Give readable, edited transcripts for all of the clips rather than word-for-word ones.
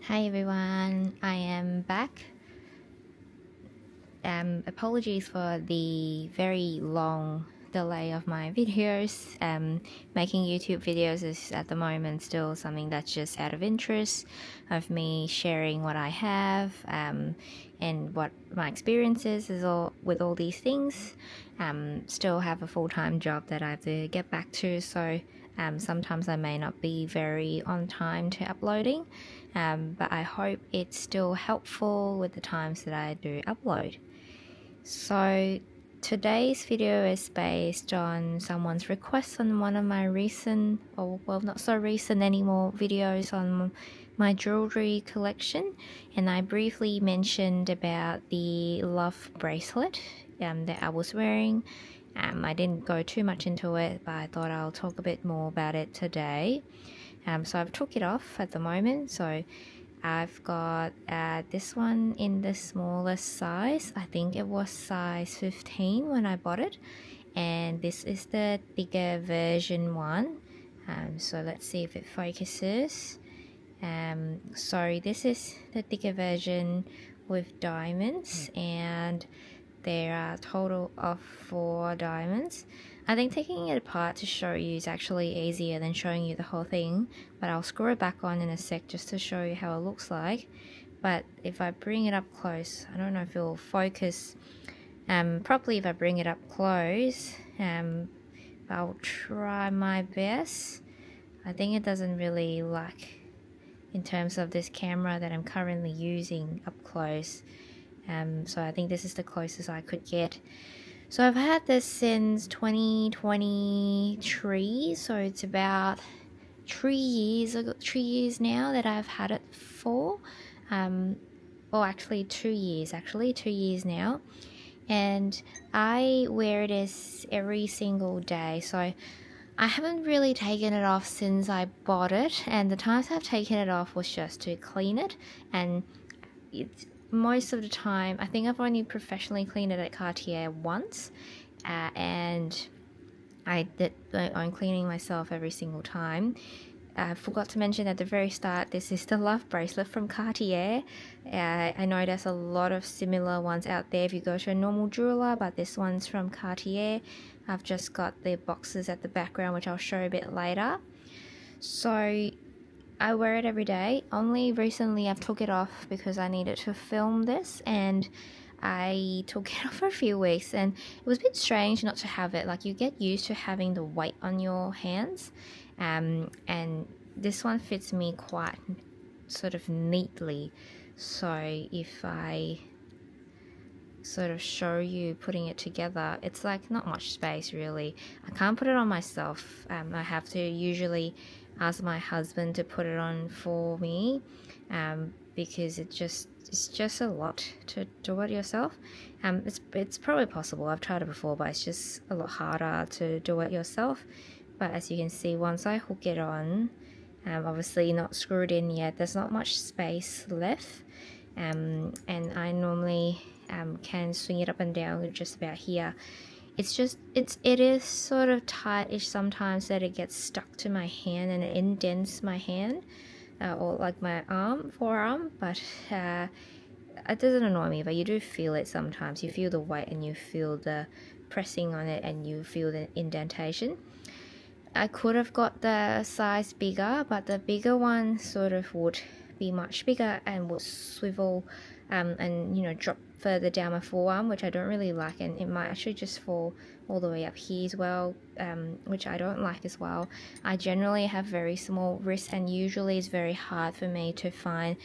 Hi everyone, I am back. Apologies for the very long delay of my videos. Making YouTube videos is at the moment still something that's just out of interest of me sharing what I have and what my experiences is all with all these things. Still have a full-time job that I have to get back to, so sometimes I may not be very on time to uploading, but I hope it's still helpful with the times that I do upload. So today's video is based on someone's request on one of my recent, or well, not so recent anymore, videos on my jewelry collection, and I briefly mentioned about the love bracelet that I was wearing. I didn't go too much into it, but I thought I'll talk a bit more about it today. So I've took it off at the moment, so I've got this one in the smallest size. I think it was size 15 when I bought it, and this is the bigger version one. So let's see if it focuses. So this is the thicker version with diamonds, and there are a total of 4 diamonds. I think taking it apart to show you is actually easier than showing you the whole thing, but I'll screw it back on in a sec just to show you how it looks like. But if I bring it up close, I don't know if it'll focus properly if I bring it up close. I'll try my best. I think it doesn't really like in terms of this camera that I'm currently using up close. So I think this is the closest I could get. So I've had this since 2023, so it's about 3 years now that I've had it for. Or actually 2 years, 2 years now. And I wear this every single day, so I haven't really taken it off since I bought it, and the times I've taken it off was just to clean it, and it's most of the time, I think I've only professionally cleaned it at Cartier once, and I'm cleaning myself every single time. I forgot to mention at the very start, this is the love bracelet from Cartier. I know there's a lot of similar ones out there if you go to a normal jeweler, but this one's from Cartier. I've just got the boxes at the background, which I'll show a bit later. So I wear it every day. Only recently I've took it off because I needed to film this, and I took it off for a few weeks, and it was a bit strange not to have it. Like, you get used to having the weight on your hands, and this one fits me quite sort of neatly. So if I sort of show you putting it together, it's like not much space really. I can't put it on myself. I have to usually ask my husband to put it on for me, because it's just a lot to do it yourself. It's probably possible. I've tried it before, but it's just a lot harder to do it yourself. But as you can see, once I hook it on, obviously not screwed in yet, there's not much space left, and I normally can swing it up and down just about here. It is sort of tight-ish sometimes that it gets stuck to my hand and it indents my hand, or like my forearm, but it doesn't annoy me, but you do feel it sometimes. You feel the weight and you feel the pressing on it and you feel the indentation. I could have got the size bigger, but the bigger one sort of would be much bigger and would swivel and drop further down my forearm, which I don't really like, and it might actually just fall all the way up here as well, which I don't like as well. I generally have very small wrists, and usually it's very hard for me to find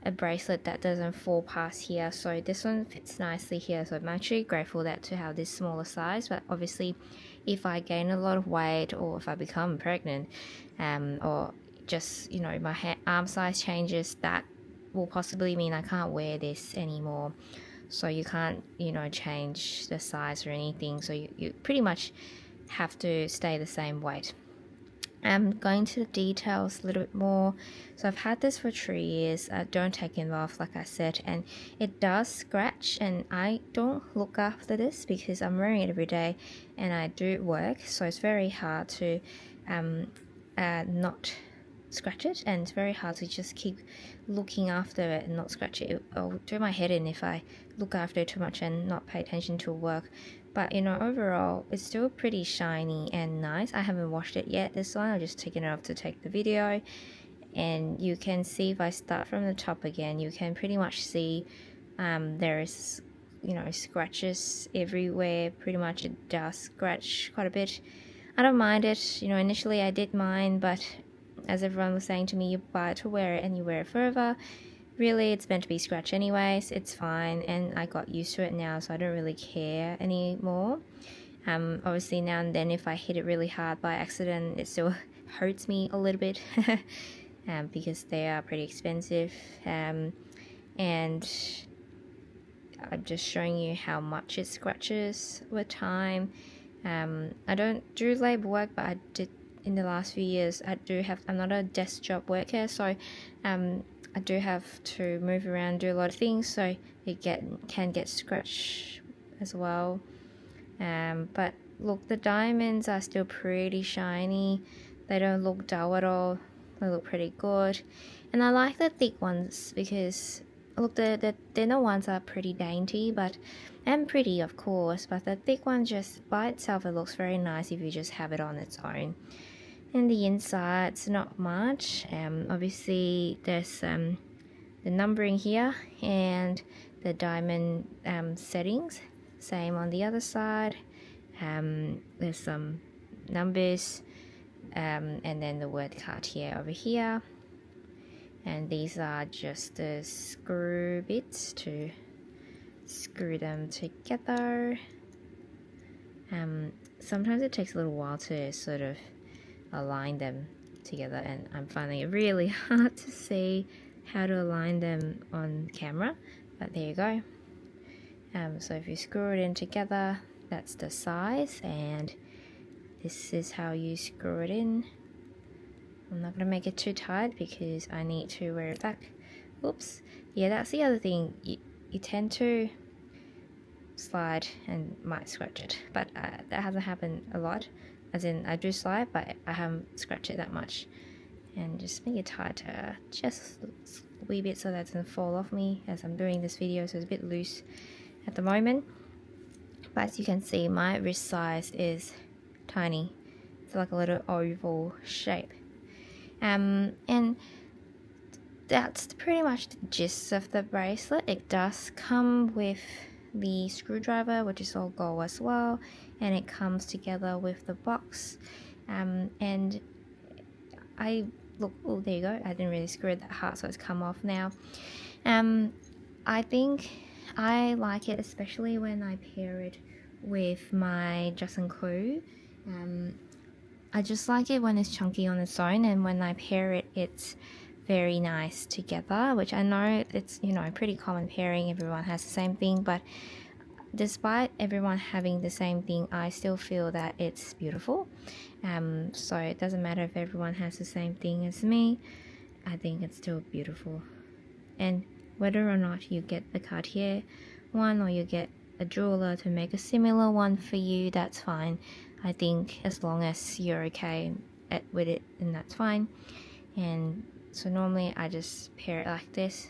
a bracelet that doesn't fall past here, so this one fits nicely here. So I'm actually grateful to have this smaller size, but obviously if I gain a lot of weight, or if I become pregnant, or just my arm size changes, that will possibly mean I can't wear this anymore. So you can't change the size or anything, so you pretty much have to stay the same weight. I'm going to the details a little bit more. So I've had this for 3 years. I don't take it off, like I said, and it does scratch, and I don't look after this because I'm wearing it every day and I do work, so it's very hard to not scratch it, and it's very hard to just keep looking after it and not scratch it. I'll do my head in if I look after it too much and not pay attention to work. But you know, overall it's still pretty shiny and nice. I haven't washed it yet, this one. I've just taken it off to take the video, and you can see if I start from the top again, you can pretty much see there's, you know, scratches everywhere. Pretty much it does scratch quite a bit. I don't mind it. You know, initially I did mind, but as everyone was saying to me, you buy it to wear it and you wear it forever. Really, it's meant to be scratched anyways. It's fine, and I got used to it now, so I don't really care anymore. Obviously now and then if I hit it really hard by accident, it still hurts me a little bit because they are pretty expensive. And I'm just showing you how much it scratches with time. I don't do labor work, but I did in the last few years. I'm not a desk job worker, so I do have to move around, do a lot of things, so it can get scratched as well. But look, the diamonds are still pretty shiny. They don't look dull at all. They look pretty good. And I like the thick ones because look, the thinner ones are pretty dainty, and pretty of course, but the thick one just by itself, it looks very nice if you just have it on its own. And the inside's not much. Obviously there's the numbering here and the diamond settings. Same on the other side. There's some numbers, and then the word Cartier over here. And these are just the screw bits to screw them together. Sometimes it takes a little while to sort of align them together, and I'm finding it really hard to see how to align them on camera, but there you go. So if you screw it in together, that's the size, and this is how you screw it in. I'm not going to make it too tight because I need to wear it back. Oops. Yeah, that's the other thing. You tend to slide and might scratch it, but that hasn't happened a lot. As in, I do slide, but I haven't scratched it that much. And just make it tighter, just a wee bit, so that it doesn't fall off me as I'm doing this video, so it's a bit loose at the moment. But as you can see, my wrist size is tiny. It's like a little oval shape. And that's pretty much the gist of the bracelet. It does come with the screwdriver, which is all gold as well, and it comes together with the box. And I look, oh, there you go. I didn't really screw it that hard, so it's come off now. I think I like it, especially when I pair it with my Justin Clue. I just like it when it's chunky on its own, and when I pair it, it's very nice together, which I know it's, you know, pretty common pairing. Everyone has the same thing, but despite everyone having the same thing, I still feel that it's beautiful. So it doesn't matter if everyone has the same thing as me. I think it's still beautiful. And whether or not you get the Cartier one or you get a jeweler to make a similar one for you, that's fine. I think as long as you're okay with it, then that's fine. And so normally I just pair it like this.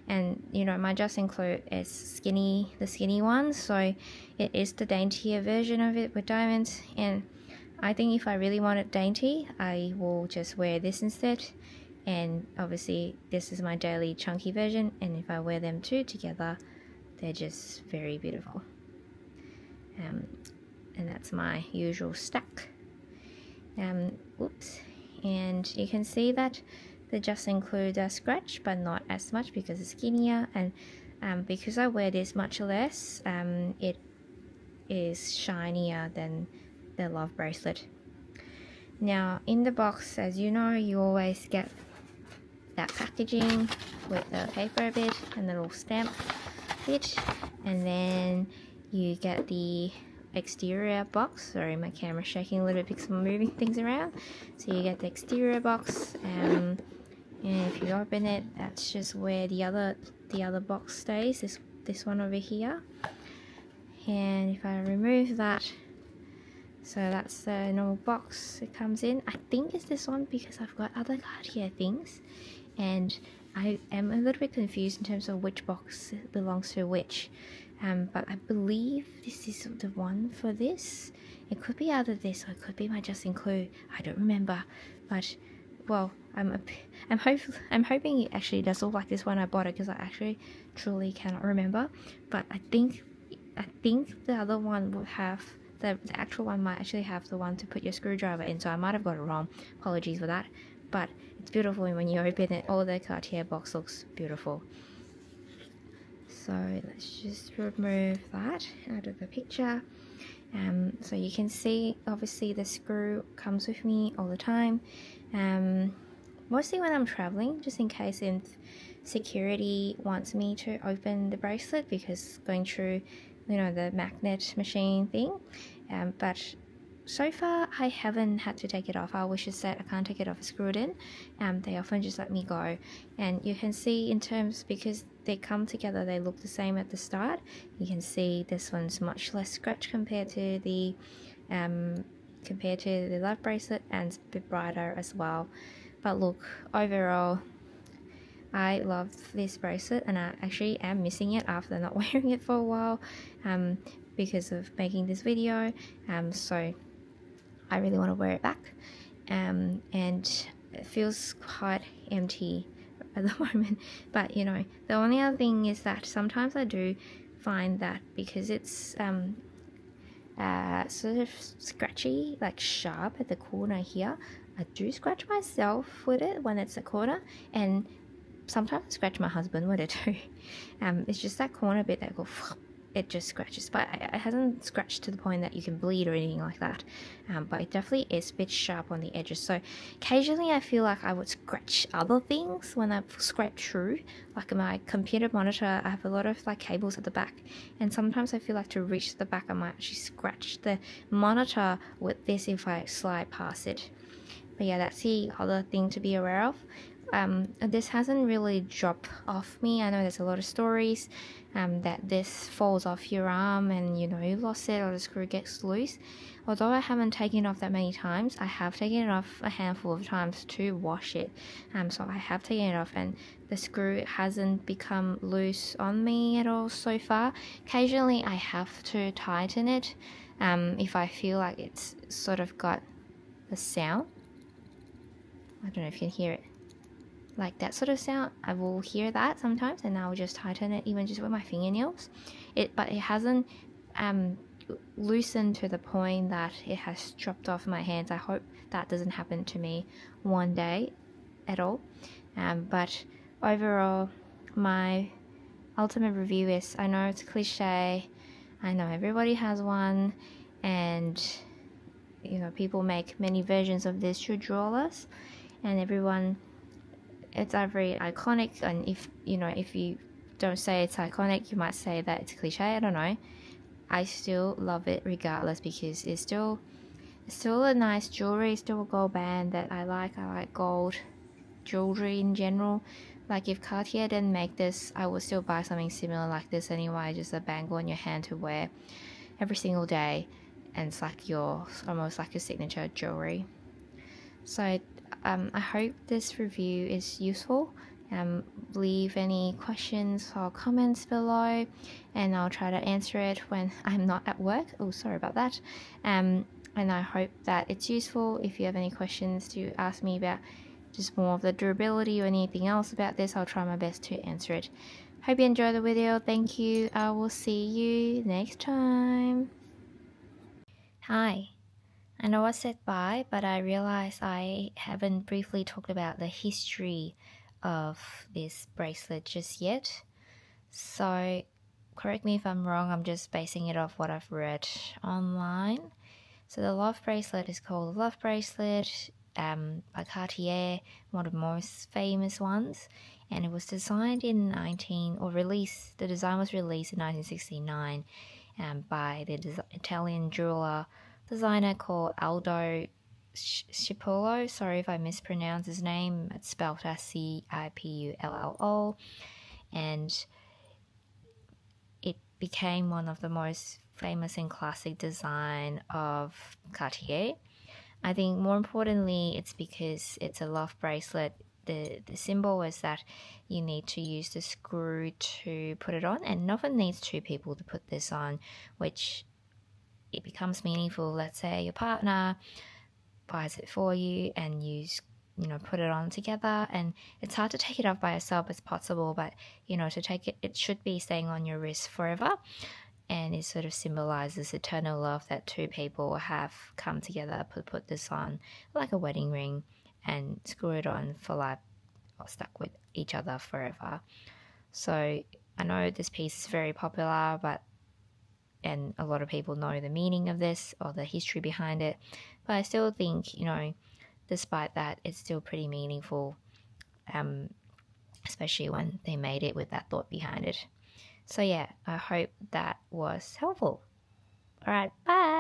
And you know, my Justin Clue is skinny, the skinny one, so it is the daintier version of it with diamonds. And I think if I really want it dainty, I will just wear this instead. And obviously this is my daily chunky version, and if I wear them two together, they're just very beautiful. And that's my usual stack. Whoops. And you can see that the Justin Clue does scratch, but not as much because it's skinnier, and because I wear this much less, it is shinier than the Love Bracelet. Now in the box, as you know, you always get that packaging with the paper bit and the little stamp bit, and then you get the exterior box. Sorry, my camera's shaking a little bit because I'm moving things around. So you get the exterior box, and if you open it, that's just where the other box stays, this one over here. And if I remove that, So that's the normal box it comes in. I think it's this one because I've got other Cartier things, and I am a little bit confused in terms of which box belongs to which. But I believe this is the one for this. It could be either this or it could be my Justin Clue. I don't remember, but well, I'm hoping it actually does look like this when I bought it, because I actually truly cannot remember. But I think the other one would have the actual one might actually have the one to put your screwdriver in, so I might have got it wrong. Apologies for that. But it's beautiful when you open it. All the Cartier box looks beautiful. So let's just remove that out of the picture. So you can see, obviously the screw comes with me all the time. Mostly when I'm traveling, just in case if security wants me to open the bracelet, because going through, you know, the magnet machine thing. But so far I haven't had to take it off. I was just that I can't take it off screwed in. They often just let me go. And you can see in terms, because they come together, they look the same at the start. You can see this one's much less scratch compared to the Love Bracelet, and a bit brighter as well. But look, overall, I love this bracelet, and I actually am missing it after not wearing it for a while, because of making this video. So I really want to wear it back, and it feels quite empty at the moment. But you know, the only other thing is that sometimes I do find that because it's sort of scratchy, like sharp at the corner here, I do scratch myself with it when it's a corner, and sometimes I scratch my husband with it too. It's just that corner bit that it just scratches, but it hasn't scratched to the point that you can bleed or anything like that. But it definitely is a bit sharp on the edges. So occasionally I feel like I would scratch other things when I scrape through. Like my computer monitor, I have a lot of like cables at the back, and sometimes I feel like to reach the back I might actually scratch the monitor with this if I slide past it. But yeah, that's the other thing to be aware of. This hasn't really dropped off me. I know there's a lot of stories that this falls off your arm and you know you lost it or the screw gets loose. Although I haven't taken it off that many times, I have taken it off a handful of times to wash it. So I have taken it off, and the screw hasn't become loose on me at all so far. Occasionally I have to tighten it if I feel like it's sort of got a sound. I don't know if you can hear it. Like that sort of sound, I will hear that sometimes, and I'll just tighten it even just with my fingernails. But it hasn't loosened to the point that it has dropped off my hands. I hope that doesn't happen to me one day at all. But overall, my ultimate review is, I know it's cliche, I know everybody has one, and you know people make many versions of this to jewelers, and everyone, it's very iconic. And if you don't say it's iconic, you might say that it's cliche. I don't know. I still love it regardless, because it's still a nice jewelry. It's still a gold band that I like. I like gold jewelry in general. Like if Cartier didn't make this, I would still buy something similar like this anyway, just a bangle in your hand to wear every single day, and it's like almost like your signature jewelry. So I hope this review is useful. Leave any questions or comments below, and I'll try to answer it when I'm not at work. Oh, sorry about that. And I hope that it's useful. If you have any questions to ask me about just more of the durability or anything else about this, I'll try my best to answer it. Hope you enjoyed the video. Thank you. I will see you next time. Hi. I know I said bye, but I realized I haven't briefly talked about the history of this bracelet just yet. So, correct me if I'm wrong, I'm just basing it off what I've read online. So the Love Bracelet is called the Love Bracelet by Cartier, one of the most famous ones. And it was designed in the design was released in 1969 by the Italian jeweler designer called Aldo Cipullo. Sorry if I mispronounce his name. It's spelled as Cipullo, and it became one of the most famous and classic design of Cartier. I think more importantly, it's because it's a love bracelet. The symbol is that you need to use the screw to put it on, and it often needs two people to put this on, which it becomes meaningful. Let's say your partner buys it for you and put it on together, and it's hard to take it off by yourself. It's possible, but to take it should be staying on your wrist forever, and it sort of symbolizes eternal love that two people have come together, put this on like a wedding ring and screw it on for life, or stuck with each other forever. So I know this piece is very popular, and a lot of people know the meaning of this or the history behind it, but I still think, despite that, it's still pretty meaningful, especially when they made it with that thought behind it. So yeah, I hope that was helpful. All right, bye.